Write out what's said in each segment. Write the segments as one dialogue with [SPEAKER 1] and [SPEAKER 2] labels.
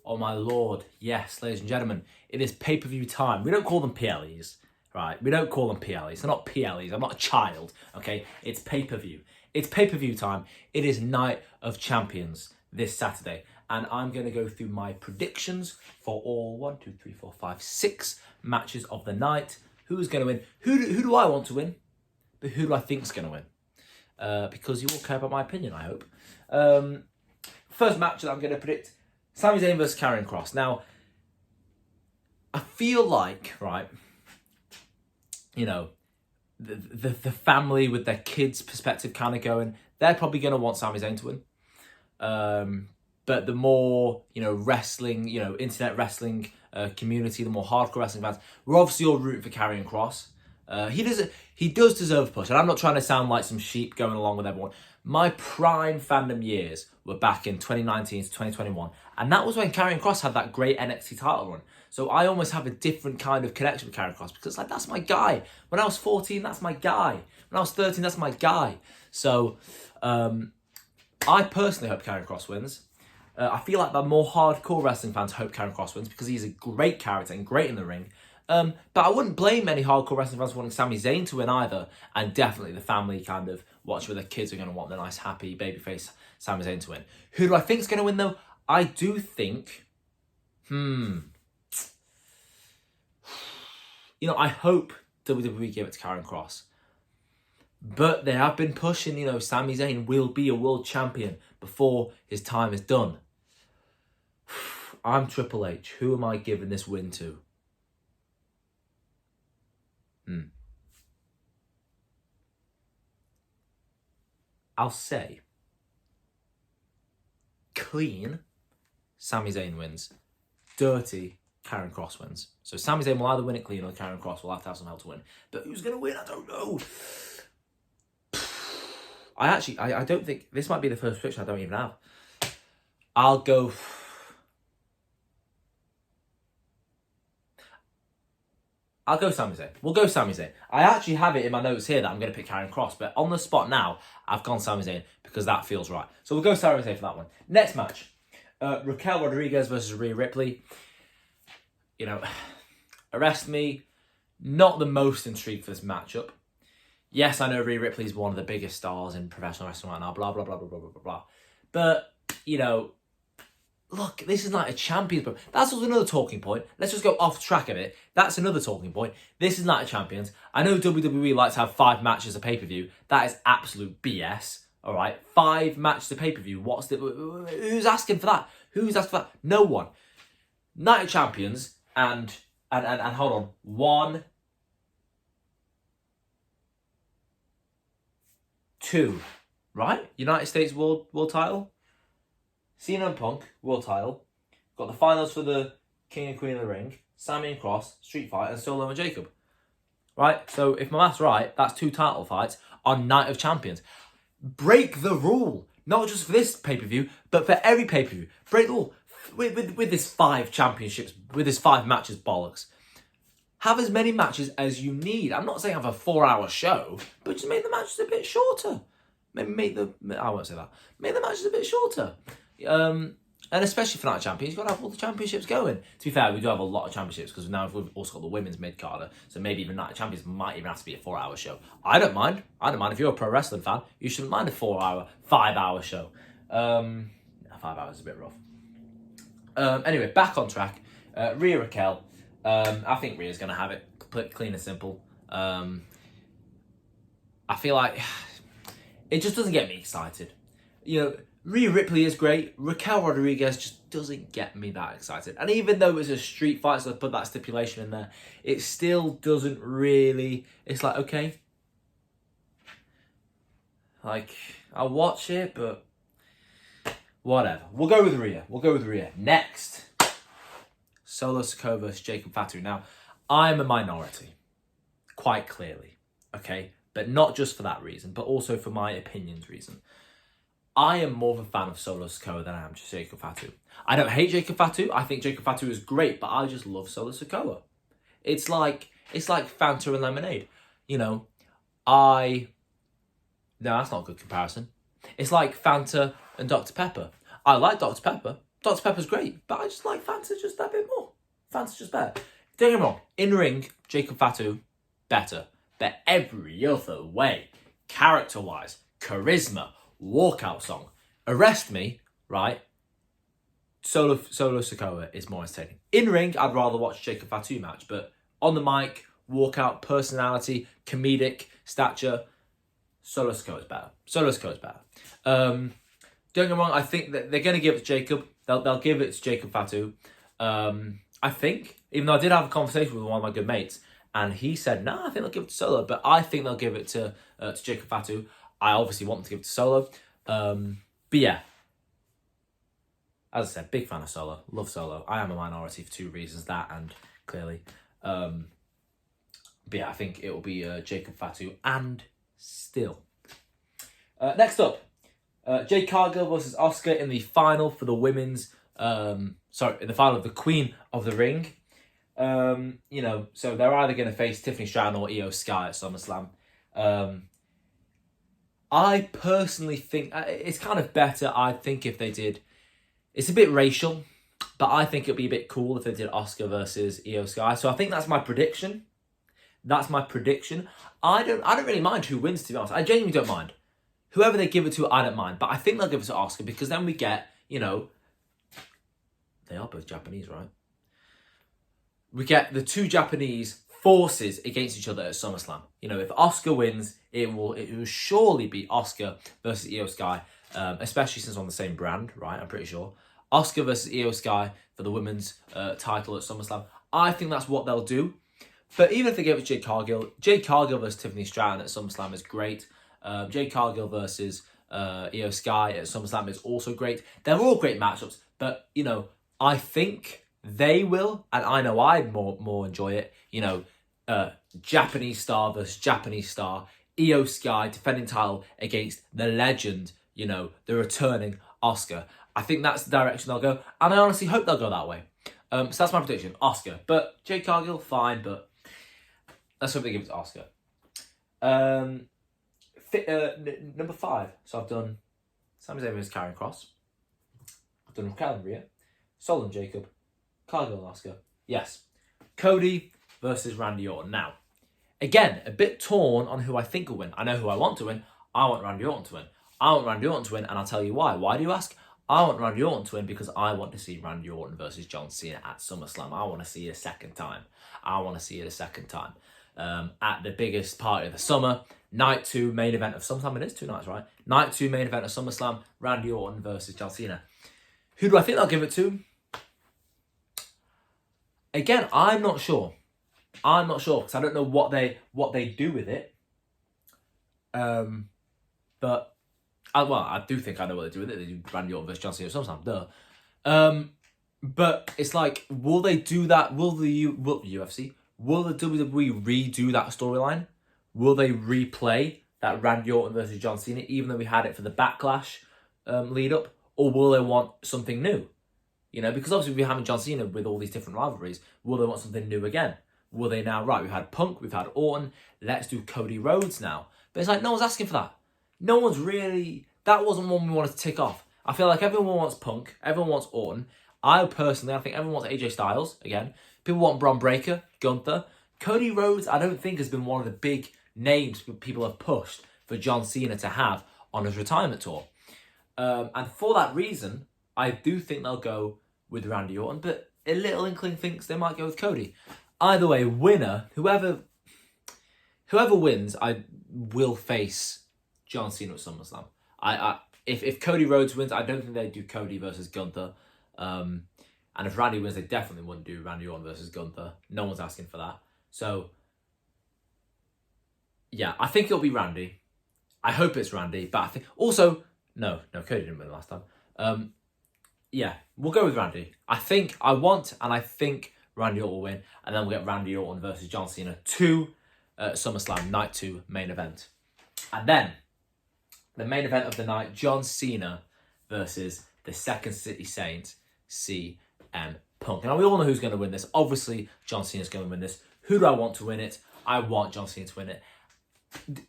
[SPEAKER 1] Oh my lord, yes, ladies and gentlemen, it is pay-per-view time. We don't call them PLEs, right? We don't call them PLEs. They're not PLEs. I'm not a child, okay? It's pay-per-view. It's pay-per-view time. It is Night of Champions this Saturday. And I'm going to go through my predictions for all 6 matches of the night. Who's going to win? Who do I want to win? But who do I think's going to win? Because you all care about my opinion, I hope. First match that I'm going to predict, Sami Zayn versus Karrion Kross. Now, I feel like, right, you know, the family with their kids' perspective kind of going, they're probably going to want Sami Zayn to win. But the more, wrestling, internet wrestling community, the more hardcore wrestling fans, we're obviously all rooting for Karrion Kross. He does deserve a push, and I'm not trying to sound like some sheep going along with everyone. My prime fandom years were back in 2019 to 2021, and that was when Karrion Kross had that great NXT title run. So I almost have a different kind of connection with Karrion Kross because that's my guy. When I was 14, that's my guy. When I was 13, that's my guy. So I personally hope Karrion Kross wins. I feel like the more hardcore wrestling fans hope Karrion Kross wins because he's a great character and great in the ring. But I wouldn't blame any hardcore wrestling fans for wanting Sami Zayn to win either. And definitely the family kind of watch where their kids are going to want the nice, happy, babyface Sami Zayn to win. Who do I think is going to win, though? I do think... I hope WWE give it to Karrion Kross. But they have been pushing, Sami Zayn will be a world champion before his time is done. I'm Triple H. Who am I giving this win to? I'll say clean Sami Zayn wins. Dirty Karrion Kross wins. So Sami Zayn will either win it clean or Karrion Kross will have to have some help to win. But who's going to win? I don't know. I don't think... This might be the first prediction I don't even have. I'll go... Sami Zayn. We'll go Sami Zayn. I actually have it in my notes here that I'm going to pick Karrion Kross, but on the spot now, I've gone Sami Zayn because that feels right. So we'll go Sami Zayn for that one. Next match, Raquel Rodriguez versus Rhea Ripley. Arrest me, not the most intrigued for this matchup. Yes, I know Rhea Ripley is one of the biggest stars in professional wrestling right now, blah, blah, blah, blah, blah, blah, blah. But, look, this is Night of Champions. But that's also another talking point. Let's just go off track of it. That's another talking point. This is Night of Champions. I know WWE likes to have 5 matches a pay-per-view. That is absolute BS. All right, 5 matches a pay-per-view. Who's asking for that? Who's asking for that? No one. Night of Champions and hold on. 1, 2, right? United States World title. Cena and Punk, world title. Got the finals for the King and Queen of the Ring. Sami and Kross, Street Fight, and Solo and Jacob. Right? So if my math's right, that's 2 title fights on Night of Champions. Break the rule. Not just for this pay-per-view, but for every pay-per-view. Break the rule. With this 5 championships, with this 5 matches bollocks. Have as many matches as you need. I'm not saying have a 4-hour show, but just make the matches a bit shorter. Maybe I won't say that. Make the matches a bit shorter. And especially for Night of Champions, you've got to have all the championships going. To be fair, we do have a lot of championships because now we've also got the women's mid-carder. So maybe even Night of Champions might even have to be a 4-hour show. I don't mind. If you're a pro wrestling fan, you shouldn't mind a 5-hour show. 5 hours is a bit rough. Anyway, back on track. Rhea Raquel. I think Rhea's going to have it clean and simple. I feel like it just doesn't get me excited. Rhea Ripley is great. Raquel Rodriguez just doesn't get me that excited. And even though it's a street fight, so I put that stipulation in there, it still doesn't really... It's like, okay. I'll watch it, but whatever. We'll go with Rhea. Next. Solo Sikoa versus Jacob Fatu. Now, I'm a minority. Quite clearly. Okay? But not just for that reason, but also for my opinions reason. I am more of a fan of Solo Sikoa than I am just Jacob Fatu. I don't hate Jacob Fatu. I think Jacob Fatu is great, but I just love Solo Sikoa. It's like Fanta and lemonade. No, that's not a good comparison. It's like Fanta and Dr. Pepper. I like Dr. Pepper. Dr. Pepper's great, but I just like Fanta just that bit more. Fanta's just better. Don't get me wrong, in ring, Jacob Fatu, better. But every other way, character-wise, charisma, walkout song, arrest me, right? Solo Sikoa is more entertaining. In ring, I'd rather watch Jacob Fatu match, but on the mic, walkout, personality, comedic, stature, Solo Sikoa is better. Solo Sikoa is better. Don't get me wrong, I think that they're going to give it to Jacob. They'll give it to Jacob Fatu. I think, even though I did have a conversation with one of my good mates, and he said, I think they'll give it to Solo, but I think they'll give it to Jacob Fatu. I obviously want them to give it to Solo. But yeah, as I said, big fan of Solo. Love Solo. I am a minority for two reasons, that and clearly. But yeah, I think it will be Jacob Fatu and still. Next up, Jade Cargill versus Asuka in the final for the women's... in the final of the Queen of the Ring. So they're either going to face Tiffany Stratton or Io Sky at SummerSlam. I personally think it's kind of better, I think, if they did... It's a bit racial, but I think it'd be a bit cool if they did Asuka versus Io Sky. So I think that's my prediction. I don't really mind who wins, to be honest. I genuinely don't mind. Whoever they give it to, I don't mind. But I think they'll give it to Asuka because then we get, they are both Japanese, right? We get the two Japanese forces against each other at SummerSlam. If Asuka wins, it will surely be Asuka versus Io Sky, especially since on the same brand, right? I'm pretty sure. Asuka versus Io Sky for the women's title at SummerSlam. I think that's what they'll do. But even if they give it to Jade Cargill versus Tiffany Stratton at SummerSlam is great. Jade Cargill versus Io Sky at SummerSlam is also great. They're all great matchups, but, I think they will, and I know I'd more enjoy it, Japanese star versus Japanese star, Io Sky defending title against the legend, the returning Asuka. I think that's the direction they'll go, and I honestly hope they'll go that way. So that's my prediction, Asuka. But Jade Cargill, fine, but let's hope they give it to Asuka. Number 5. So I've done Sami Zayn versus Karrion Kross. I've done Raquel and Rhea, Sol and Jacob, Cargill and Asuka. Yes. Cody versus Randy Orton. Now, again, a bit torn on who I think will win. I know who I want to win. I want Randy Orton to win. And I'll tell you why. Why do you ask? I want Randy Orton to win because I want to see Randy Orton versus John Cena at SummerSlam. I want to see it a second time. At the biggest party of the summer, Night 2 main event of SummerSlam. It is 2 nights, right? Night 2 main event of SummerSlam, Randy Orton versus John Cena. Who do I think they'll give it to? Again, I'm not sure because I don't know what they do with it. But I do think I know what they do with it. They do Randy Orton versus John Cena at SummerSlam, but it's like, will they do that? Will the UFC? Will the WWE redo that storyline? Will they replay that Randy Orton versus John Cena, even though we had it for the Backlash lead up? Or will they want something new? Because obviously we're having John Cena with all these different rivalries. Will they want something new again? Will they now, right, we've had Punk, we've had Orton, let's do Cody Rhodes now. But it's like, no one's asking for that. No one's really, that wasn't one we wanted to tick off. I feel like everyone wants Punk, everyone wants Orton. I think everyone wants AJ Styles, again. People want Braun Breaker, Gunther. Cody Rhodes, I don't think has been one of the big names people have pushed for John Cena to have on his retirement tour. And for that reason, I do think they'll go with Randy Orton, but a little inkling thinks they might go with Cody. Either way, winner, whoever wins, I will face John Cena at SummerSlam. If Cody Rhodes wins, I don't think they'd do Cody versus Gunther. And if Randy wins, they definitely wouldn't do Randy Orton versus Gunther. No one's asking for that. So, yeah, I think it'll be Randy. I hope it's Randy, but I think also no, Cody didn't win last time. Yeah, we'll go with Randy. I think Randy Orton will win, and then we'll get Randy Orton versus John Cena to SummerSlam Night 2 main event. And then, the main event of the night, John Cena versus the Second City Saint, CM Punk. Now, we all know who's going to win this. Obviously, John Cena's going to win this. Who do I want to win it? I want John Cena to win it.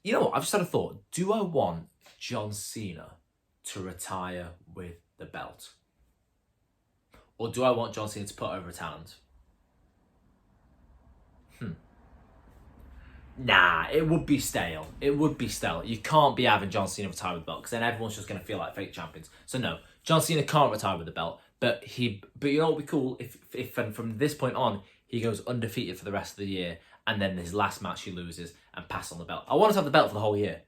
[SPEAKER 1] You know what? I've just had a thought. Do I want John Cena to retire with the belt? Or do I want John Cena to put over a talent? Nah, it would be stale. It would be stale. You can't be having John Cena retire with the belt because then everyone's just going to feel like fake champions. So no, John Cena can't retire with the belt. But you know what would be cool if from this point on he goes undefeated for the rest of the year, and then his last match he loses and passes on the belt. I want to have the belt for the whole year.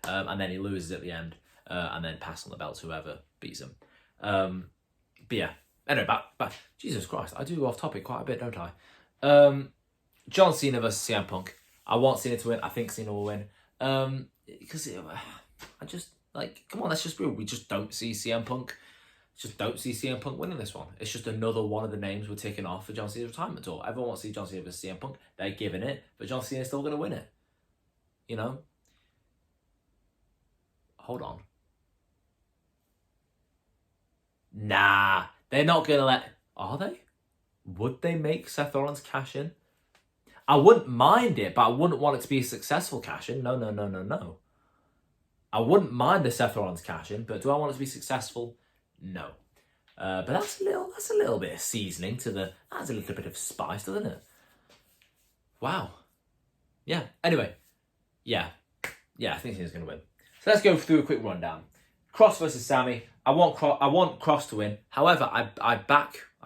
[SPEAKER 1] And then he loses at the end, and then pass on the belt to whoever beats him. But yeah. Anyway, back. Jesus Christ, I do go off topic quite a bit, don't I? John Cena versus CM Punk. I want Cena to win. I think Cena will win. Because I just, come on, let's just be real. We just don't see CM Punk. Just don't see CM Punk winning this one. It's just another one of the names we're taking off for John Cena's retirement tour. Everyone wants to see John Cena versus CM Punk. They're giving it, but John Cena's still going to win it. You know? Hold on. Nah, they're not going to let... Are they? Would they make Seth Rollins cash in? I wouldn't mind it, but I wouldn't want it to be a successful cash-in. No. I wouldn't mind the Seth Rollins cash-in, but do I want it to be successful? No. But that's a little bit of seasoning to the... Adds a little bit of spice, doesn't it? Wow. Yeah. Anyway. Yeah, I think he's going to win. So let's go through a quick rundown. Cross versus Sammy. I want Cross to win. However, I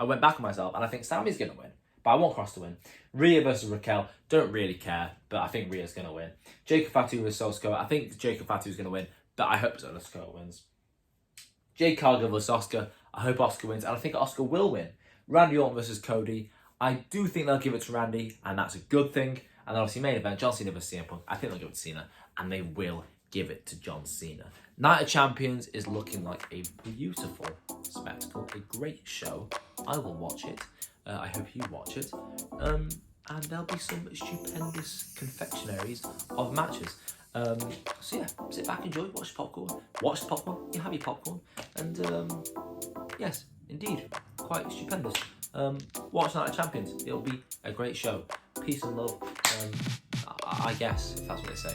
[SPEAKER 1] went back on myself, and I think Sammy's going to win. But I want Cross to win. Rhea versus Raquel. Don't really care, but I think Rhea's going to win. Jacob Fatu versus Asuka. I think Jacob Fatu's going to win, but I hope Asuka wins. Jade Cargill versus Asuka. I hope Asuka wins, and I think Asuka will win. Randy Orton versus Cody. I do think they'll give it to Randy, and that's a good thing. And then obviously main event, John Cena versus CM Punk. I think they'll give it to Cena, and they will give it to John Cena. Night of Champions is looking like a beautiful spectacle, a great show. I will watch it. I hope you watch it. And there'll be some stupendous confectionaries of matches. So yeah, sit back, enjoy, watch the popcorn, you have your popcorn, and yes, indeed, quite stupendous. Watch Night of Champions, it'll be a great show. Peace and love, I guess, if that's what they say.